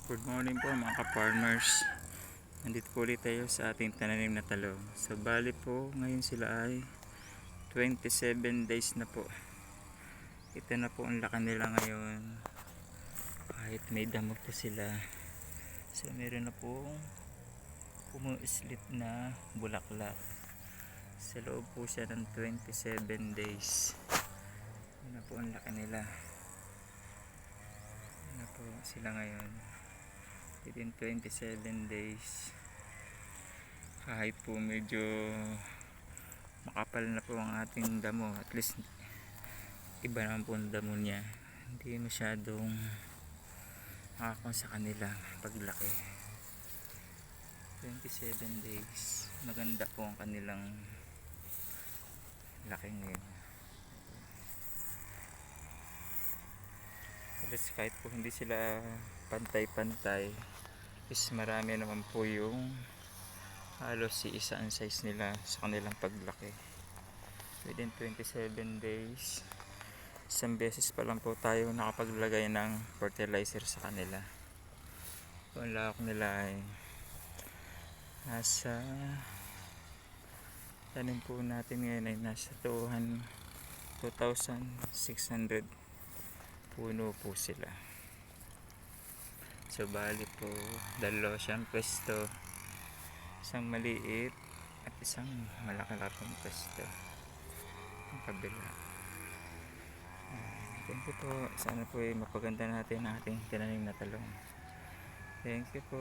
Good morning po mga ka-farmers. Nandito po ulit tayo sa ating tananim na talong. So bali po ngayon sila ay 27 days na po. Ito na po ang laki nila ngayon. Kahit may damo po sila. So meron na po umuislit na bulaklak. Sa loob po siya ng 27 days. Ito na po ang laki nila. Ito na po sila ngayon. Within 27 days, kahit po medyo makapal na po ang ating damo, at least iba naman po ang damo niya, hindi masyadong makakon sa kanila paglaki. 27 days, maganda po ang kanilang laki ngayon. Kahit po hindi sila pantay-pantay, is marami naman po yung halos si isa ang size nila sa kanilang paglaki. Within 27 days, isang beses pa lang po tayo nakapaglagay ng fertilizer sa kanila. Ang lawak nila ay nasa, tanim po natin ngayon ay nasa 2,600 puno po sila. So bali po dalawa siyang pwesto, isang maliit at isang malaki-laking pwesto ang kabila. Thank you po, sana po ay mapaganda natin ang ating tinanim na talong. Thank you po.